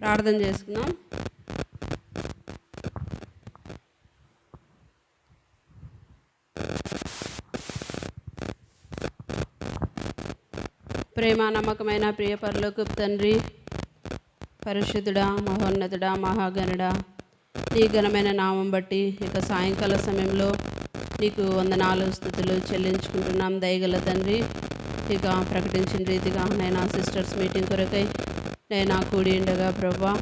ప్రార్థన చేసుకుందాం. ప్రేమ నమ్మకమైన ప్రియ పరలోకపు తండ్రి, పరిశుద్ధుడా, మహోన్నతుడా, మహాగణుడా, నీ ఘనమైన నామం బట్టి ఇక సాయంకాల సమయంలో నీకు వందనాలు స్తుతులు చెల్లించుకుంటున్నాం. దయగల తండ్రి, ఇక ప్రకటించిన రీతిగా నేను సిస్టర్స్ మీటింగ్ కొరకై నేను కూడి ఉండగా ప్రభా,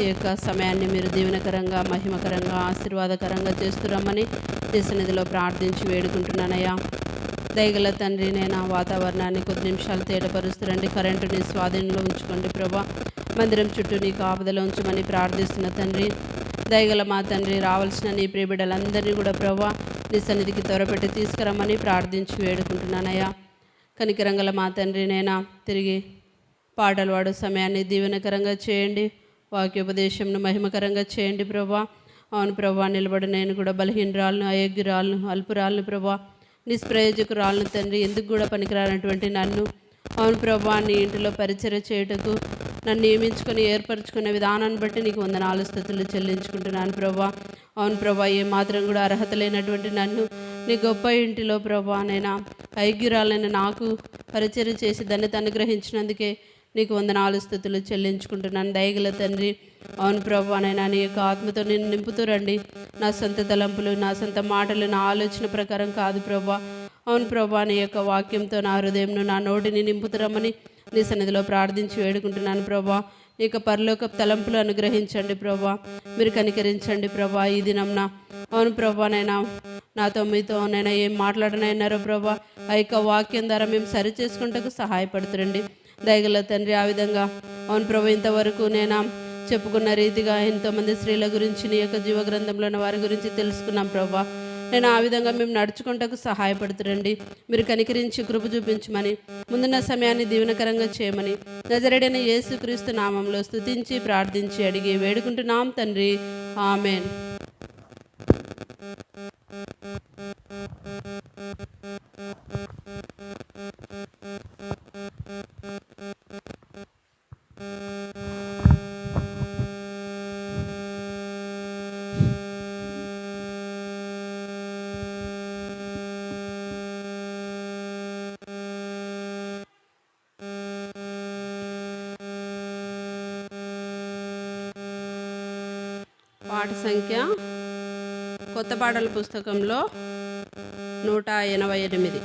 ఈ యొక్క సమయాన్ని మీరు దీవెనకరంగా, మహిమకరంగా, ఆశీర్వాదకరంగా చేస్తురమ్మని నీ సన్నిధిలో ప్రార్థించి వేడుకుంటున్నానయ్యా. దయగల తండ్రి, నేను వాతావరణాన్ని కొద్ది నిమిషాలు తేటపరుస్తురండి. కరెంటుని స్వాధీనంలో ఉంచుకోండి ప్రభా. మందిరం చుట్టూ నీకు ఆపదలో ఉంచమని ప్రార్థిస్తున్న తండ్రి, దయగల మా తండ్రి, రావాల్సిన నీ ప్రియ బిడ్డలందరినీ కూడా ప్రభా నీ సన్నిధికి త్వరపెట్టి తీసుకురమ్మని ప్రార్థించి వేడుకుంటున్నానయ్యా. కనికరంగల మా తండ్రి, నేను తిరిగి పాటలు పాడు సమయాన్ని దీవెనకరంగా చేయండి. వాక్యోపదేశంను మహిమకరంగా చేయండి ప్రభా. అవును ప్రభా, నిలబడి నేను కూడా బలహీనరాలను, అయోగ్యురాలను, అల్పురాలను ప్రభా, నిష్ప్రయోజకురాలను తండ్రి, ఎందుకు కూడా పనికిరానటువంటి నన్ను అవును ప్రభా నీ ఇంటిలో పరిచర్య చేయుటకు నన్ను నియమించుకొని ఏర్పరచుకునే విధానాన్ని బట్టి నీకు వందనాలు స్తుతులు చెల్లించుకుంటున్నాను ప్రభా. అవును ప్రభా, ఏ మాత్రం కూడా అర్హత లేనటువంటి నన్ను నీ గొప్ప ఇంటిలో ప్రభా నేను ఐగ్యురాలైన నాకు పరిచర్య చేసి ధన్యత అనుగ్రహించినందుకే నీకు వందనాలు స్తుతులు చెల్లించుకుంటున్నాను. దయగల తండ్రి, అవును ప్రభా, నైనా నీ యొక్క ఆత్మతో నేను నింపుతూ రండి. నా సొంత తలంపులు, నా సొంత మాటలు, నా ఆలోచన ప్రకారం కాదు ప్రభా. అవును ప్రభా, నీ యొక్క వాక్యంతో నా హృదయంను, నా నోటిని నింపుతురమ్మని నీ సన్నిధిలో ప్రార్థించి వేడుకుంటున్నాను ప్రభా. నీ యొక్క పరలోక తలంపులు అనుగ్రహించండి ప్రభా. మీరు కనికరించండి ప్రభా. ఈ దినంన అవును ప్రభా, నైనా నాతో మీతో నైనా ఏం మాట్లాడనన్నారో ప్రభా, ఆ యొక్క వాక్యం ద్వారా మేము సరి చేసుకుంటకు సహాయపడుతురండి. దయగల తండ్రి, ఆ విధంగా అవును ప్రభు, ఇంతవరకు నేను చెప్పుకున్న రీతిగా ఎంతోమంది స్త్రీల గురించి నీ యొక్క జీవగ్రంథంలో ఉన్న వారి గురించి తెలుసుకున్నాం ప్రభా. నేను ఆ విధంగా మేము నడుచుకుంటకు సహాయపడుతురండి. మీరు కనికరించి కృప చూపించమని, ముందున్న సమయాన్ని దీవెనకరంగా చేయమని నజరేయుడైన యేసుక్రీస్తు నామంలో స్తుతించి ప్రార్థించి అడిగి వేడుకుంటున్నాం తండ్రి, ఆమెన్. పాట సంఖ్య కొత్త పాటల పుస్తకంలో 188.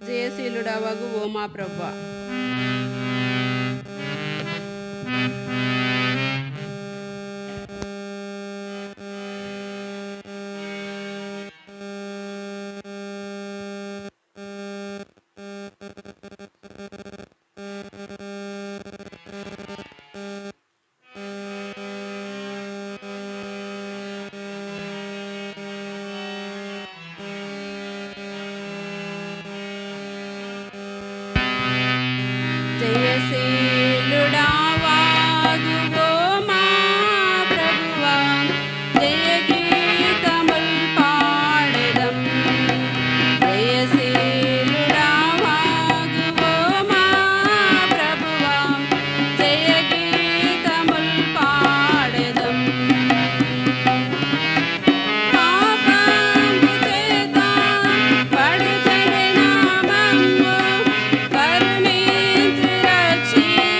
జయశీలుడవగు ఓ మా ప్రభువా, జయశీలుడవగు ఓ మా ప్రభువా, జయ గీతముల్ పాడెదం. జయశీలుడవగు ఓ మా ప్రభువా, జయ గీతముల్ పాడెదం. పాపము చేత పడుచెడిన మమ్ము కరుణించి రక్షించెదవు.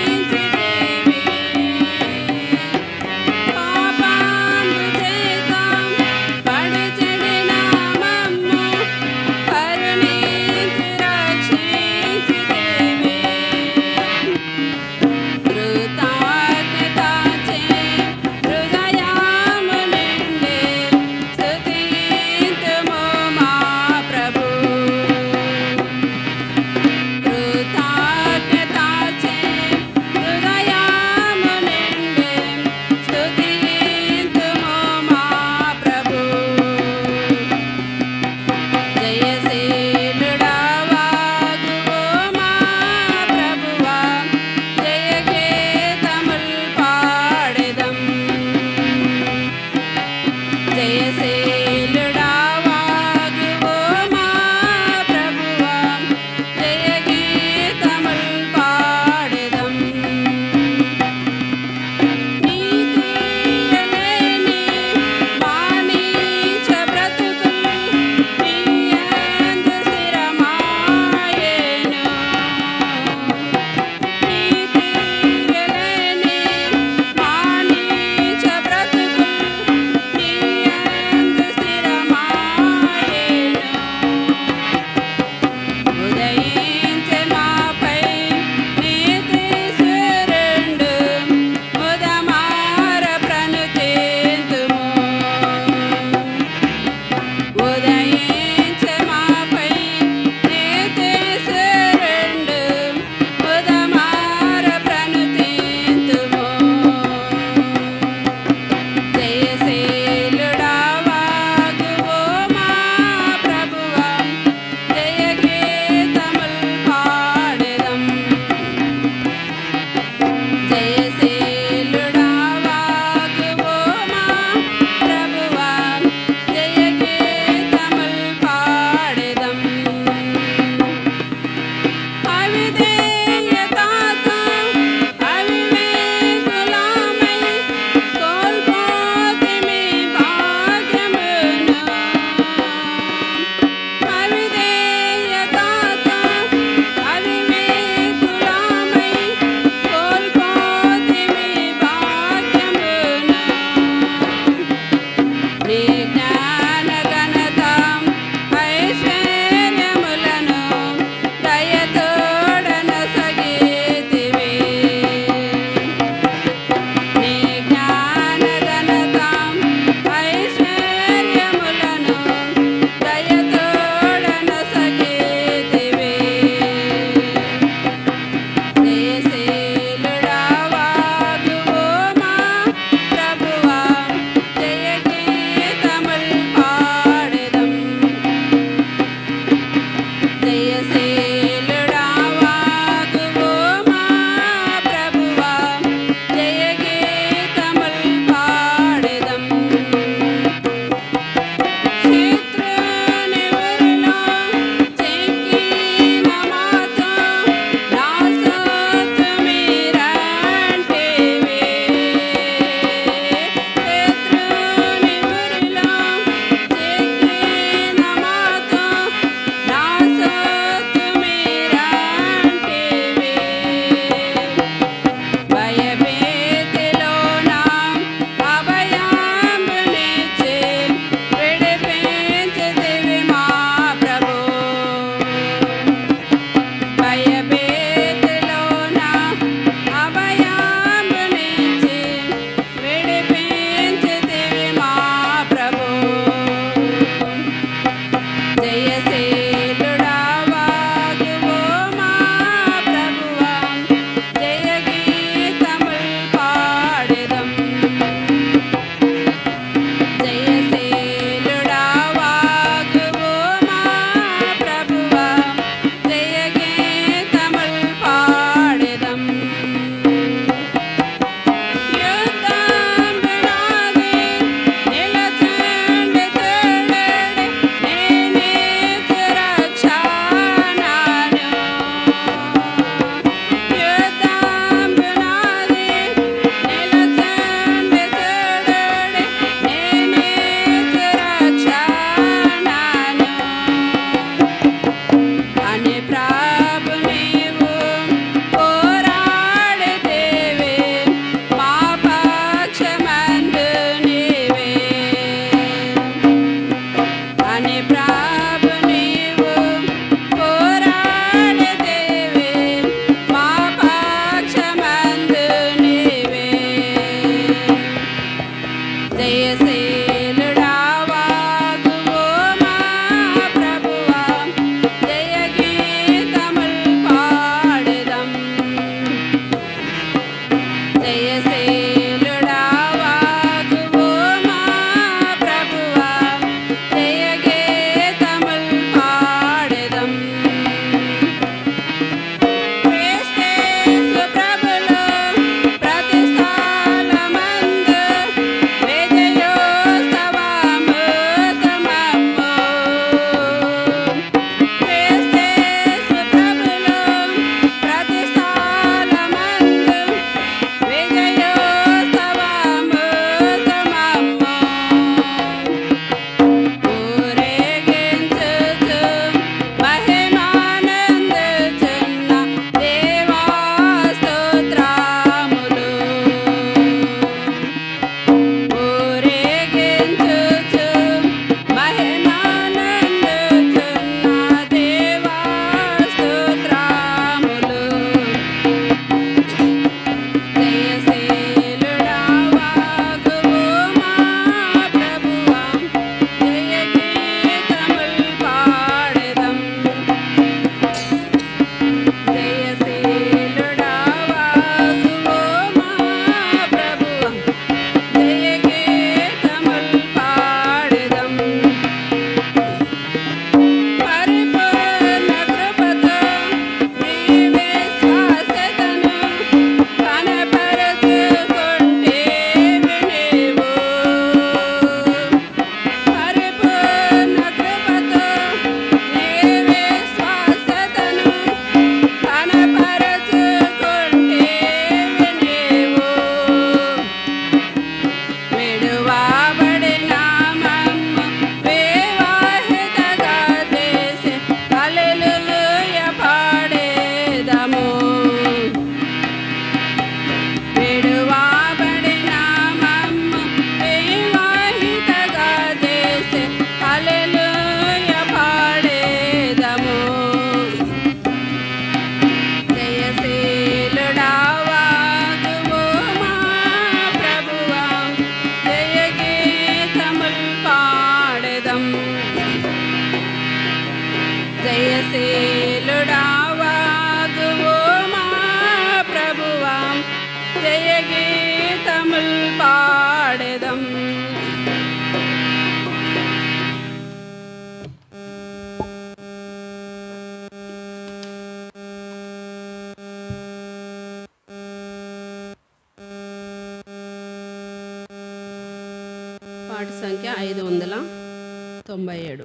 పాట సంఖ్య 597.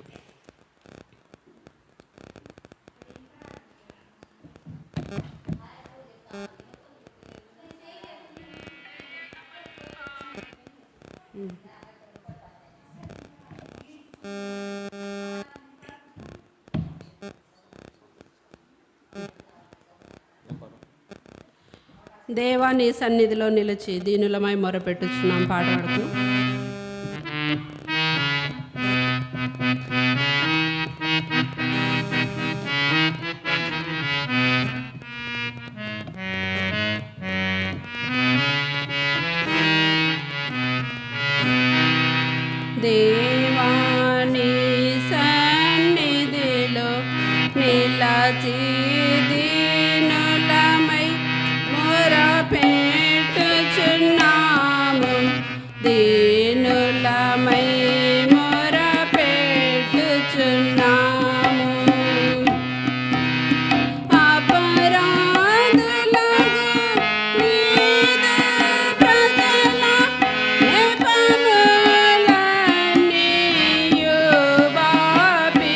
దేవా నీ సన్నిధిలో నిలిచి దీనులమై మొరపెట్టుచున్నాం. పాట పాడుతూ దేవా నీ సన్నిధిలో నిలిచి దీనులమై మొరపెట్టుచున్నాము. దీనులమై మొరపెట్టుచున్నాము. అపరాధులకు నీదు ప్రజల నెపములన్నీయు బాపి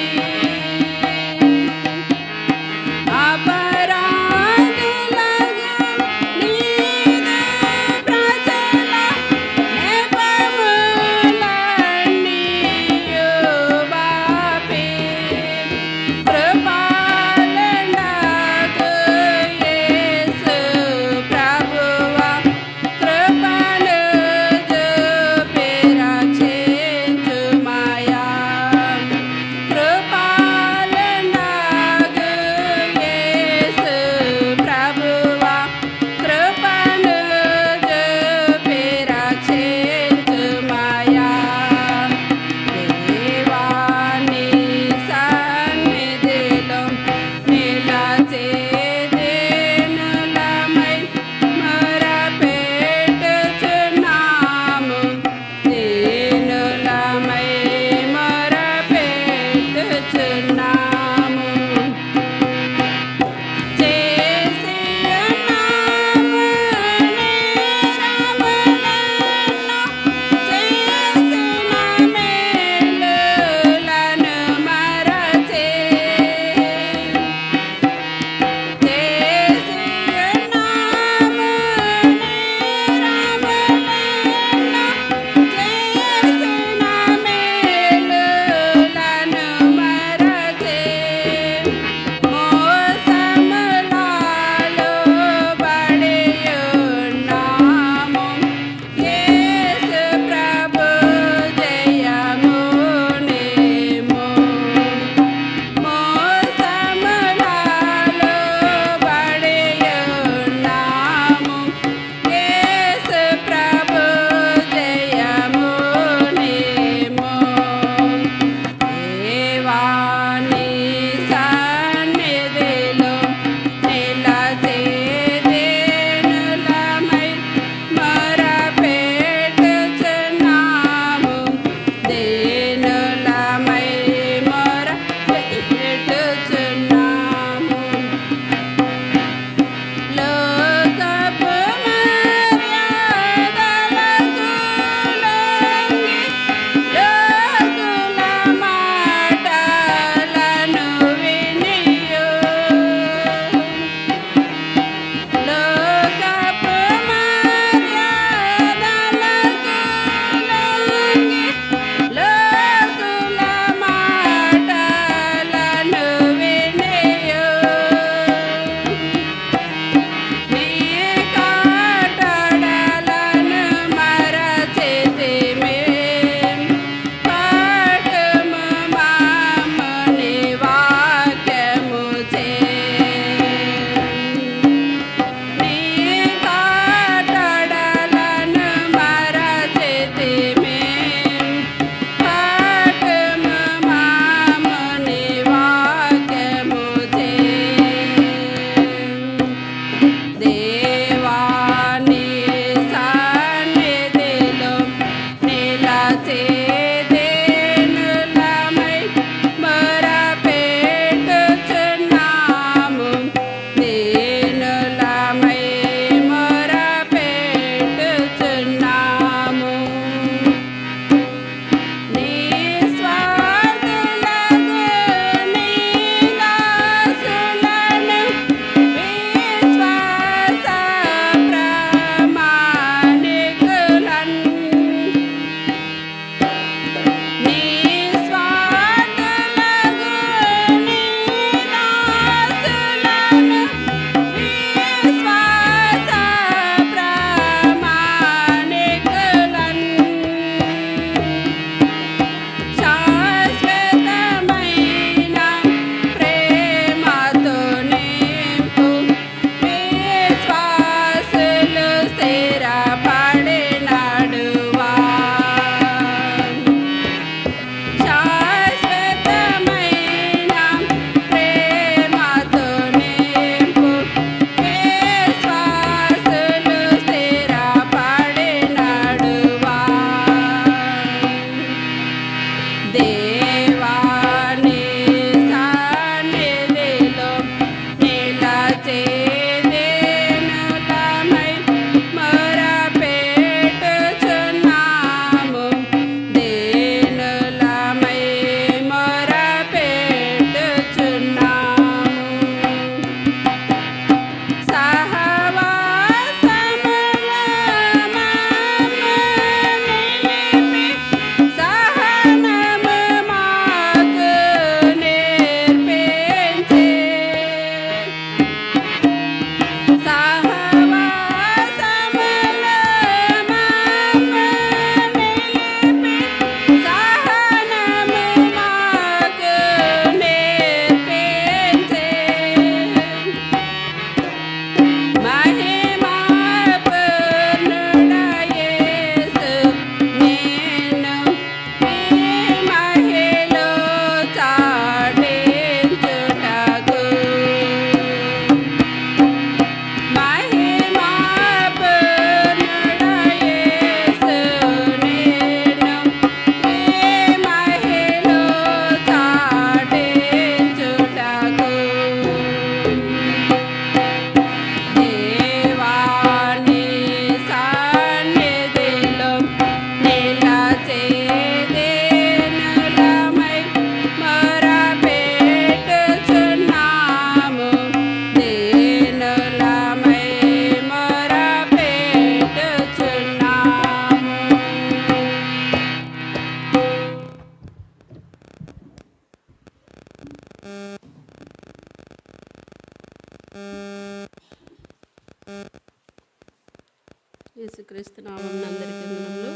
యేసుక్రీస్తు నామమున అందరికీ వందనములు.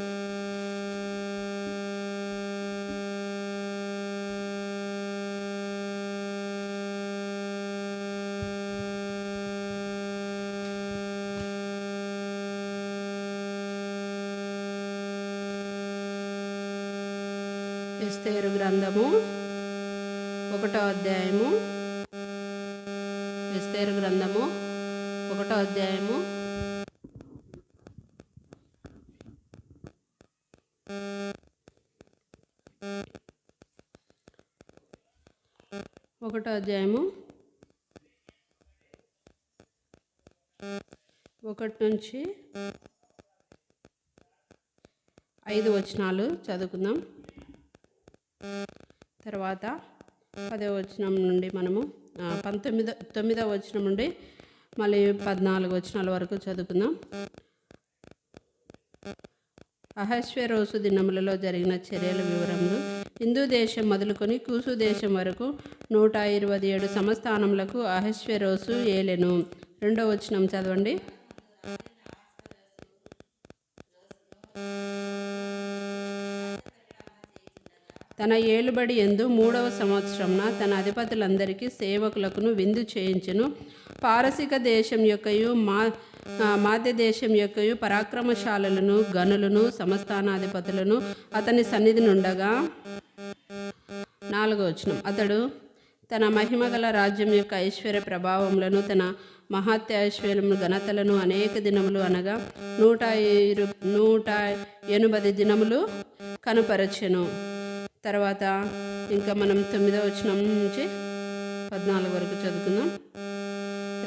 ఎస్తేరు గ్రంథము 1వ అధ్యాయము. ఎస్తేరు గ్రంథము 1వ అధ్యాయము 1వ అధ్యాయము 1 నుంచి 5 వచనాలు చదువుకుందాం. తర్వాత 10వ వచనం నుండి మనము 9వ వచనం నుండి మళ్ళీ 14 వచనాల వరకు చదువుకుందాం. అహశ్వేరోసు దినములలో జరిగిన చర్యల వివరములు. హిందూ దేశం మొదలుకొని కూసు దేశం వరకు 127 సంస్థానములకు అహశ్వేరోసు ఏలెను. 2వ వచనం చదవండి. తన ఏలుబడి యందు 3వ సంవత్సరమున తన అధిపతులందరికీ సేవకులకును విందు చేయించెను. పారసిక దేశం యొక్కయు మాధ్య దేశం యొక్కయు పరాక్రమశాలులను గనులను సంస్థానాధిపతులను అతని సన్నిధి నుండగా. 4వ వచనం. అతడు తన మహిమగల రాజ్యం యొక్క ఐశ్వర్య ప్రభావములను తన మహాత్యాశ్వర్యము ఘనతలను అనేక దినములు అనగా 180 దినములు కనుపరచెను. తర్వాత ఇంకా మనం 9వ వచనం నుంచి 14 వరకు చదువుకుందాం.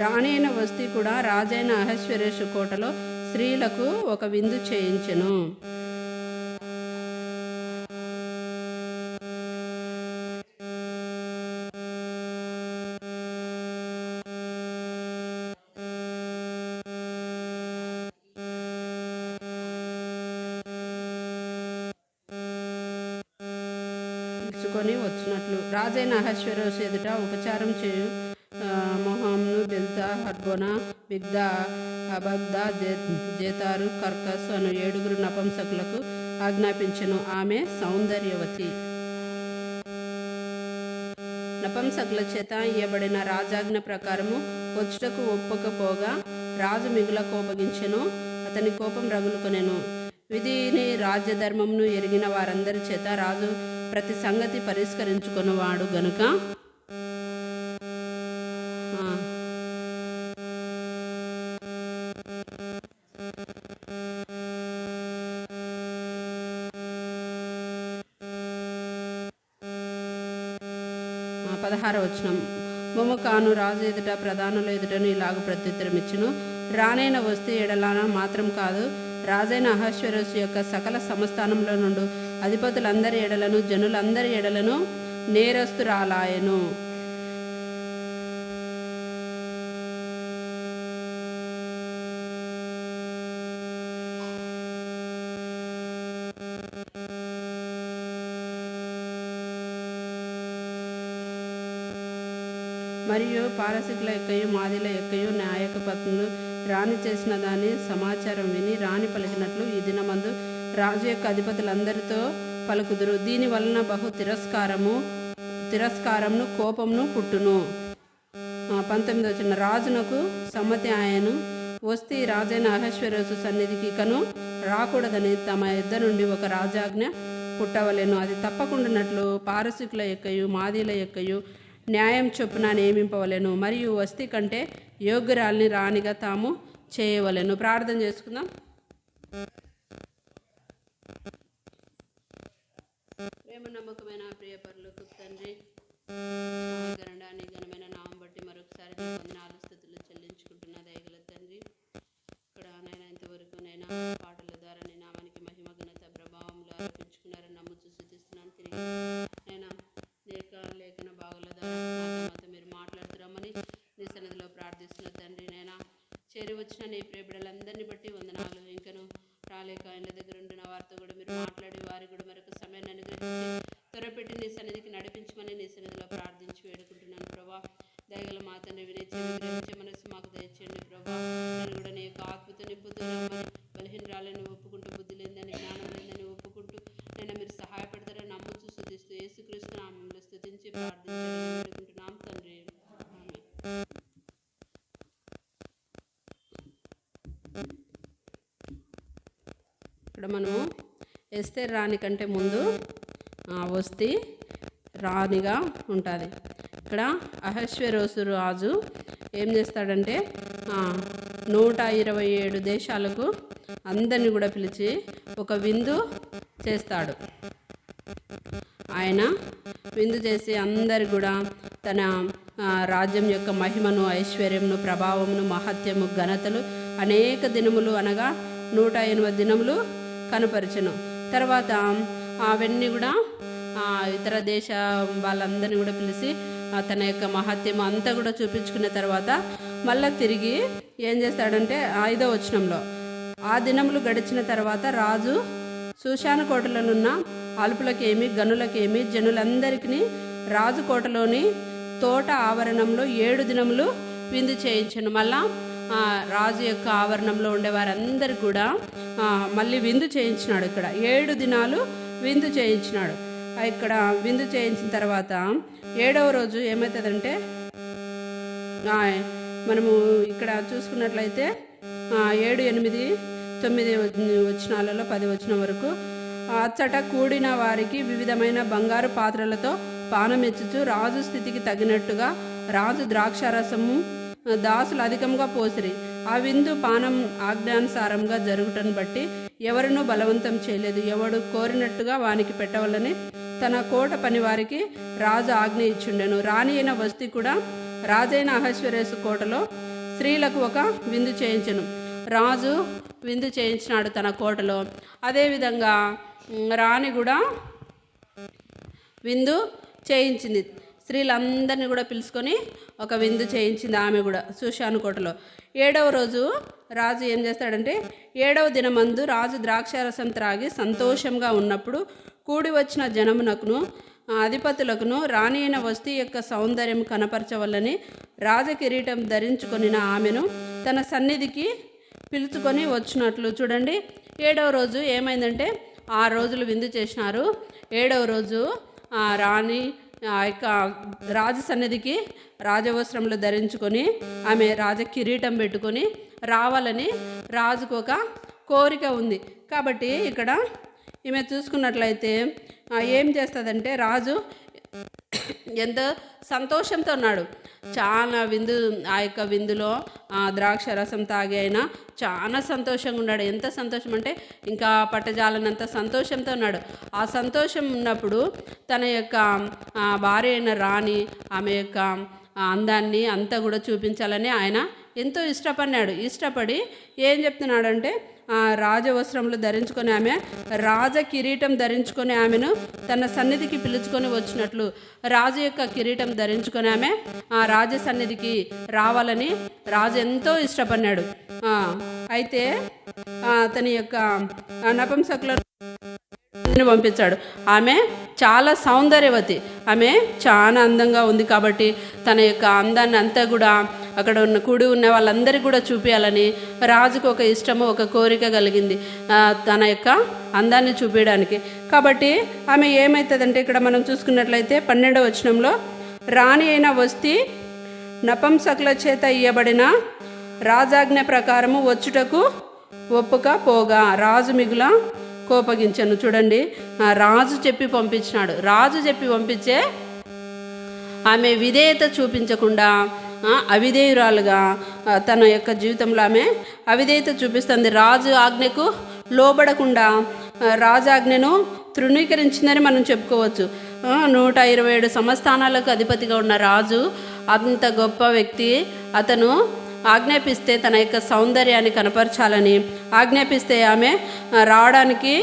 రాణైన వస్తీ కూడా రాజైన అహశ్వేరోషు కోటలో స్త్రీలకు ఒక విందు చేయించెను. వచ్చినట్లు రాజైన అహశ్వేరోషు ఎదుట ఉపచారం చేయు మొహాంను, బెల్తా, హర్బోనా, బిగ్దా, అబగ్దా, జేతారు, కర్కస్ అను 7 నపుంసకులకు ఆజ్ఞాపించెను. ఆమె సౌందర్యవతి. నపుంసకుల చేత ఇయ్యబడిన రాజాజ్ఞ ప్రకారము వచ్చుటకు ఒప్పకపోగా రాజు మిగుల కోపగించెను. అతని కోపం రగులుకొనెను. విధిని రాజ్యధర్మమును ఎరిగిన వారందరి చేత రాజు ప్రతి సంగతి పరిష్కరించుకునేవాడు గనుక 16వ వచనం. మొముకాను రాజు ఎదుట ప్రధానుల ఎదుటను ఇలాగ ప్రత్యుత్తరమిచ్చును. రానైన వస్తు ఎడలాన మాత్రం కాదు, రాజైన అహశ్వేరోషు యొక్క సకల సంస్థానంలో నుండి అధిపతులందరి ఎడలను జనులందరి ఎడలను నేరస్తురాలాయెను. మరియు పారసికుల యొక్కయు మాదిల యొక్కయు న్యాయకపత్నులు రాణి చేసిన దాని సమాచారం విని రాణి పలికినట్లు ఈ దినమందు రాజు యొక్క అధిపతులందరితో పలుకుదురు. దీని వలన బహు తిరస్కారమును కోపమును పుట్టును. 19వ వచనం. రాజునకు సమ్మతి ఆయను. వస్తీ రాజైన అహశ్వేరోషు సన్నిధికి ఇకను రాకూడదని తమ యుద్ధ నుండి ఒక రాజాజ్ఞ పుట్టవలెను. అది తప్పకుండానట్లు పారసికుల యొక్కయు మాదిల యొక్కయు న్యాయం చొప్పున నియమింపవలెను. మరియు వస్తీ కంటే యోగ్యురాల్ని రాణిగా తాము చేయవలెను. ప్రార్థన చేసుకుందాం. ప్రేమ నమ్మకమైన ప్రియ పరలోకపు తండ్రి, గణడానికి ఘనమైన నామం బట్టి మరొకసారి వందనాలు స్తుతులు చెల్లించుకుంటున్న దయగల తండ్రి. ఇక్కడ నైనా ఇంతవరకు నైనా పాటల ద్వారా నీ నామానికి మహిమ ఘనత ప్రభావంలో ఆరోపించుకున్నారని నమ్ముతూ సూచిస్తున్నాను. తిరిగి నైనా లేఖన భాగాల ద్వారా నాతో మీరు మాట్లాడుతున్నామని నీ సన్నిధిలో ప్రార్థిస్తున్న తండ్రి. నైనా చేరి వచ్చిన నీ ప్రియ బిడ్డలందరినీ బట్టి వందనాలు. ఇంకను రాలేక ఆయన దగ్గర ఉండిన వారితో కూడా మీరు మాట్లాడి వారికి కూడా మరొక సమయాన్ని అనుగ్రహించి త్వరపెట్టి నీ సన్నిధికి నడిపించమని నీ సన్నిధిలో ప్రార్థించి వేడుకుంటున్నాను. దయగల మా తండ్రి వినే చెవి గ్రహించే మనసు మాకు దయచేయండి ప్రభా. నేను కూడా నీ యొక్క ఆత్మతో నింపుతూ బలహీనరాలని ఒప్పుకుంటూ, బుద్ధి లేదని జ్ఞానం లేదని ఒప్పుకుంటూ నేను మీరు సహాయపడతారని నమ్ముతూ స్తుతిస్తూ యేసుక్రీస్తు నామములో స్తుతించి ప్రార్థించాలని వేడుకుంటున్నాం తండ్రి. ఇక్కడ మనము ఎస్తేరు రాణి కంటే ముందు వస్తీ రాణిగా ఉంటుంది. ఇక్కడ అహశ్వేరోసు రాజు ఏం చేస్తాడంటే 127 దేశాలకు అందరినీ కూడా పిలిచి ఒక విందు చేస్తాడు. ఆయన విందు చేసి అందరు కూడా తన రాజ్యం యొక్క మహిమను, ఐశ్వర్యమును, ప్రభావమును, మహత్యము, ఘనతలు అనేక దినములు అనగా 108 దినములు కనపరచను. తర్వాత అవన్నీ కూడా ఇతర దేశ వాళ్ళందరినీ కూడా పిలిచి తన యొక్క మహత్యం అంతా కూడా చూపించుకున్న తర్వాత మళ్ళీ తిరిగి ఏం చేస్తాడంటే 5వ వచనంలో, ఆ దినములు గడిచిన తర్వాత రాజు శూషాను కోటలోనున్న అల్పులకేమి గనులకేమి జనులందరికీ రాజు కోటలోని తోట ఆవరణంలో 7 దినములు విందు చేయించను. మళ్ళా రాజు యొక్క ఆవరణంలో ఉండే వారందరు కూడా మళ్ళీ విందు చేయించినాడు. ఇక్కడ 7 దినాలు విందు చేయించినాడు. ఇక్కడ విందు చేయించిన తర్వాత 7వ రోజు ఏమవుతుందంటే, మనము ఇక్కడ చూసుకున్నట్లయితే 7, 8, 9 వచనాలలో 10 వచనం వరకు, అచ్చట కూడిన వారికి వివిధమైన బంగారు పాత్రలతో పానమెచ్చుచు రాజు స్థితికి తగినట్టుగా రాజు ద్రాక్షారసము దాసులు అధికంగా పోసిరి. ఆ విందు పానం ఆజ్ఞానుసారంగా జరుగుటను బట్టి ఎవరినూ బలవంతం చేయలేదు. ఎవడు కోరినట్టుగా వానికి పెట్టవలని తన కోట పనివారికి రాజు ఆజ్ఞ ఇచ్చుండెను. రాణి అయిన వస్తీ కూడా రాజైన అహశ్వేరోసు కోటలో స్త్రీలకు ఒక విందు చేయించెను. రాజు విందు చేయించినాడు తన కోటలో. అదేవిధంగా రాణి కూడా విందు చేయించింది. స్త్రీలందరినీ కూడా పిలుచుకొని ఒక విందు చేయించింది ఆమె కూడా శూషాను కోటలో. 7వ రోజు రాజు ఏం చేస్తాడంటే, 7వ దినమందు రాజు ద్రాక్షారసం త్రాగి సంతోషంగా ఉన్నప్పుడు కూడి వచ్చిన జనమునకును అధిపతులకును రాణి అయిన వస్తీ యొక్క సౌందర్యం కనపరచవల్లని రాజకిరీటం ధరించుకొనిన ఆమెను తన సన్నిధికి పిలుచుకొని వచ్చినట్లు. చూడండి, 7వ రోజు ఏమైందంటే 6 రోజులు విందు చేసినారు. 7వ రోజు రాణి యొక్క రాజు సన్నిధికి రాజవస్త్రములు ధరించుకొని ఆమె రాజ కిరీటం పెట్టుకొని రావాలని రాజుకు ఒక కోరిక ఉంది. కాబట్టి ఇక్కడ ఈమె చూసుకున్నట్లయితే ఏం చేస్తుందంటే, రాజు ఎంతో సంతోషంతో ఉన్నాడు. చాలా ఆ యొక్క విందులో ద్రాక్ష రసం తాగి అయినా చాలా సంతోషంగా ఉన్నాడు. ఎంత సంతోషం అంటే ఇంకా పట్టజాలనంత సంతోషంతో ఉన్నాడు. ఆ సంతోషం ఉన్నప్పుడు తన యొక్క భార్య అయిన రాణి ఆమె యొక్క అందాన్ని అంతా కూడా చూపించాలని ఆయన ఎంతో ఇష్టపడి ఏం చెప్తున్నాడంటే, రాజవస్త్రములు ధరించుకొని ఆమె రాజ కిరీటం ధరించుకొని ఆమెను తన సన్నిధికి పిలుచుకొని వచ్చినట్లు రాజు యొక్క కిరీటం ధరించుకొని ఆమె రాజ సన్నిధికి రావాలని రాజు ఎంతో ఇష్టపడినాడు. అయితే తన యొక్క నపుంసకులను పంపించాడు. ఆమె చాలా సౌందర్యవతి, ఆమె చాలా అందంగా ఉంది. కాబట్టి తన యొక్క అందాన్ని అంతా కూడా అక్కడ కూడి ఉన్న వాళ్ళందరికీ కూడా చూపించాలని రాజుకు ఒక ఇష్టము, ఒక కోరిక కలిగింది తన యొక్క అందాన్ని చూపించడానికి. కాబట్టి ఆమె ఏమవుతుందంటే, ఇక్కడ మనం చూసుకున్నట్లయితే 12వ వచనంలో, రాణి అయిన వస్తీ నపుంసకుల చేత ఇయ్యబడిన రాజాజ్ఞ ప్రకారము వచ్చుటకు ఒప్పుక పోగా రాజు మిగుల కోపగించను. చూడండి, రాజు చెప్పి పంపించినాడు. రాజు చెప్పి పంపించే ఆమె విధేయత చూపించకుండా అవిధేయురాలుగా తన యొక్క జీవితంలో ఆమె అవిధేయత చూపిస్తుంది. రాజు ఆజ్ఞకు లోబడకుండా రాజాజ్ఞను తృణీకరించిందని మనం చెప్పుకోవచ్చు. 127 సంస్థానాలకు అధిపతిగా ఉన్న రాజు అంత గొప్ప వ్యక్తి. అతను ఆజ్ఞాపిస్తే తన యొక్క సౌందర్యాన్ని కనపరచాలని ఆజ్ఞాపిస్తే ఆమె రావడానికి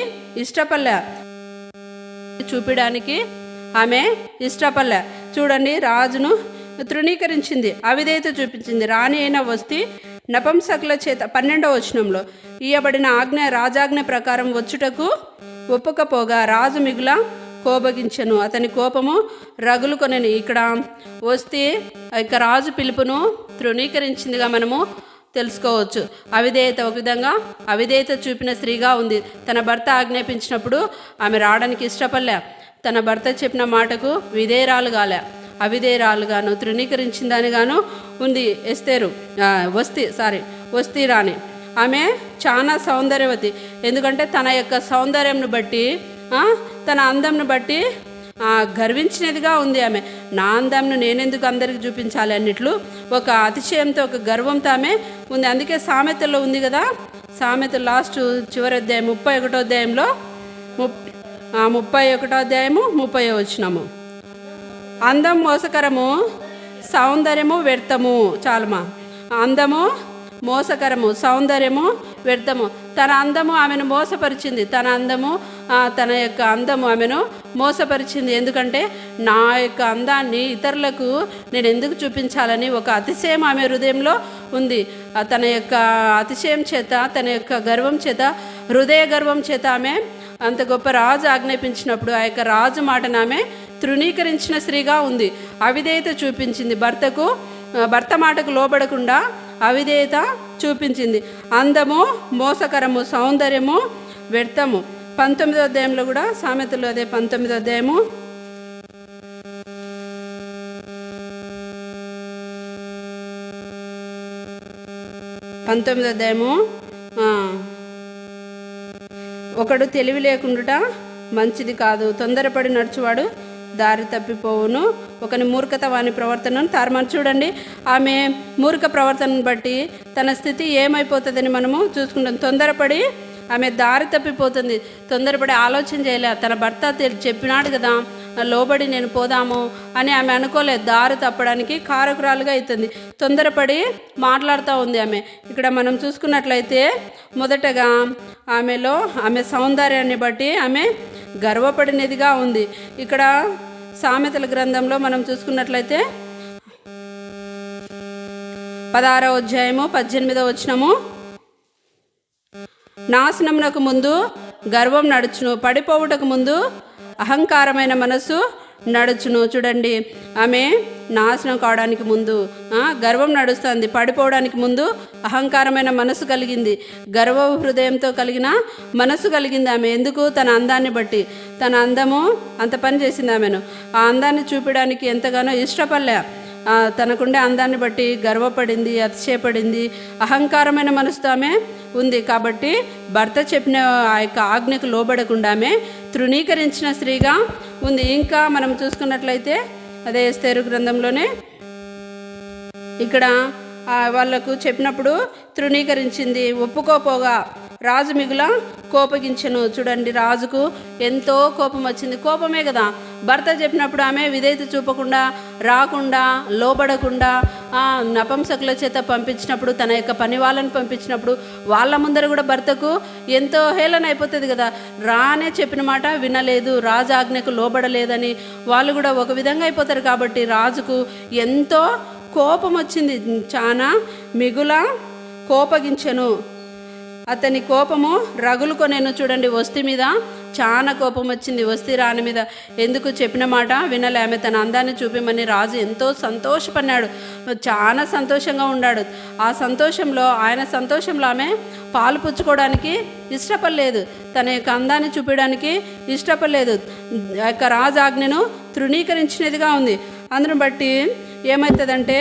ఇష్టపడలే, చూపించడానికి ఆమె ఇష్టపడలే. చూడండి, రాజును తృణీకరించింది, అవిధేయత చూపించింది. రాణి అయిన వస్తీ నపుంసకుల చేత 12వ వచనంలో ఇయ్యబడిన రాజాజ్ఞ ప్రకారం వచ్చుటకు ఒప్పుకపోగా రాజు మిగుల కోపగించెను, అతని కోపము రగులుకొనెను. ఇక్కడ వస్తే ఇక రాజు పిలుపును తృణీకరించిందిగా మనము తెలుసుకోవచ్చు. అవిధేయత, ఒక విధంగా అవిధేయత చూపిన స్త్రీగా ఉంది. తన భర్త ఆజ్ఞాపించినప్పుడు ఆమె రావడానికి ఇష్టపడలే. తన భర్త చెప్పిన మాటకు అవిధేయురాలుగాను తృణీకరించిన దానిగాను ఉంది ఎస్తేరు. వస్తీ రాణి ఆమె చాలా సౌందర్యవతి. ఎందుకంటే తన యొక్క సౌందర్యంను బట్టి, తన అందంను బట్టి గర్వించినదిగా ఉంది. ఆమె నా అందంను నేనెందుకు అందరికి చూపించాలి అన్నిట్లు ఒక అతిశయంతో, ఒక గర్వంతో ఆమె ఉంది. అందుకే సామెతల్లో ఉంది కదా, సామెతలు లాస్ట్ చివరి అధ్యాయం 31వ అధ్యాయంలో 31వ అధ్యాయము 30వ వచనము, అందం మోసకరము, సౌందర్యము వ్యర్థము. చాలమా, అందము మోసకరము, సౌందర్యము వ్యర్థము. తన అందము ఆమెను మోసపరిచింది. తన యొక్క అందము ఆమెను మోసపరిచింది. ఎందుకంటే నా యొక్క అందాన్ని ఇతరులకు నేను ఎందుకు చూపించాలని ఒక అతిశయం ఆమె హృదయంలో ఉంది. తన యొక్క అతిశయం చేత, తన యొక్క గర్వం చేత, హృదయ గర్వం చేత ఆమె అంత గొప్ప రాజు ఆజ్ఞాపించినప్పుడు ఆ యొక్క రాజు మాటను ఆమె తృణీకరించిన స్త్రీగా ఉంది. అవిధేయత చూపించింది. భర్త మాటకు లోబడకుండా అవిధేయత చూపించింది. అందము మోసకరము, సౌందర్యము వ్యర్థము. 19వ అధ్యాయంలో కూడా సామెతలు అదే 19వ అధ్యాయము 19వ అధ్యాయము ఒకడు తెలివి లేకుండుట మంచిది కాదు, తొందరపడి నడుచువాడు దారి తప్పిపోవును, ఒకని మూర్ఖత వాని ప్రవర్తనను తారుమారు. చూడండి, ఆమె మూర్ఖ ప్రవర్తనను బట్టి తన స్థితి ఏమైపోతుందని మనము చూసుకుంటాం. తొందరపడి ఆమె దారి తప్పిపోతుంది. తొందరపడి ఆలోచన చేయలే. తన భర్త చెప్పినాడు కదా లోబడి నేను పోదాము అని ఆమె అనుకోలేదు. దారి తప్పడానికి కారకురాలుగా అవుతుంది. తొందరపడి మాట్లాడుతూ ఉంది ఆమె. ఇక్కడ మనం చూసుకున్నట్లయితే మొదటగా ఆమె సౌందర్యాన్ని బట్టి ఆమె గర్వపడినదిగా ఉంది. ఇక్కడ సామెతల గ్రంథంలో మనం చూసుకున్నట్లయితే 16వ అధ్యాయము 18వ వచనము, నాశనమునకు ముందు గర్వం నడుచును, పడిపోవుటకు ముందు అహంకారమైన మనస్సు నడుచును. చూడండి, ఆమె నాశనం కావడానికి ముందు గర్వం నడుస్తుంది, పడిపోవడానికి ముందు అహంకారమైన మనసు కలిగింది, గర్వ హృదయంతో కలిగిన మనసు కలిగింది ఆమె. ఎందుకు? తన అందాన్ని బట్టి. తన అందము అంత పని చేసింది ఆమెను. ఆ అందాన్ని చూపించడానికి ఎంతగానో ఇష్టపడలే. తనకుండే అందాన్ని బట్టి గర్వపడింది, అతిశయపడింది, అహంకారమైన మనసుతో ఆమె ఉంది. కాబట్టి భర్త చెప్పిన ఆ యొక్క ఆజ్ఞకు లోబడకుండా ఆమె తృణీకరించిన స్త్రీగా ఉంది. ఇంకా మనం చూసుకున్నట్లయితే అదే ఎస్తేరు గ్రంథంలోనే ఇక్కడ వాళ్లకు చెప్పినప్పుడు తృణీకరించింది, ఒప్పుకోపోగా రాజు మిగుల కోపగించెను. చూడండి, రాజుకు ఎంతో కోపం వచ్చింది. కోపమే కదా, భర్త చెప్పినప్పుడు ఆమె విధేయత చూపకుండా, రాకుండా, లోబడకుండా నపంసకుల చేత పంపించినప్పుడు, తన యొక్క పని వాళ్ళని పంపించినప్పుడు వాళ్ళ ముందర కూడా భర్తకు ఎంతో హేళన అయిపోతుంది కదా. రానే చెప్పిన మాట వినలేదు, రాజు ఆజ్ఞకు లోబడలేదని వాళ్ళు కూడా ఒక విధంగా అయిపోతారు. కాబట్టి రాజుకు ఎంతో కోపం వచ్చింది, చాలా మిగుల కోపగించెను. అతని కోపము రగులుకొనేను. చూడండి, వస్తీ మీద చాలా కోపం వచ్చింది, వస్తీ రాణి మీద. ఎందుకు? చెప్పిన మాట వినలే. ఆమె తన అందాన్ని చూపిమని రాజు ఎంతో సంతోషపడినాడు, చాలా సంతోషంగా ఉన్నాడు. ఆ సంతోషంలో ఆమె పాలు పుచ్చుకోవడానికి ఇష్టపడలేదు, తన యొక్క అందాన్ని చూపించడానికి ఇష్టపడలేదు. ఆ యొక్క రాజు ఆజ్ఞను తృణీకరించినదిగా ఉంది. అందును బట్టి ఏమవుతుందంటే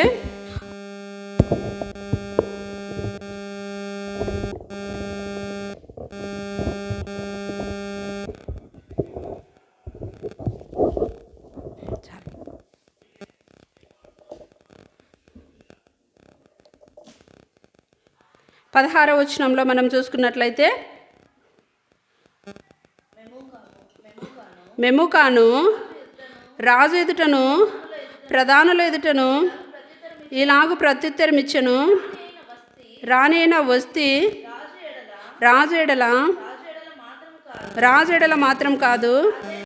పదహారవ వచనంలో మనం చూసుకున్నట్లయితే మెముకాను రాజు ఎదుటను ప్రధానుల ఎదుటను ఇలాగు ప్రత్యుత్తరం ఇచ్చెను, రాణి అయిన వస్తీ రాజు ఎడల మాత్రం కాదు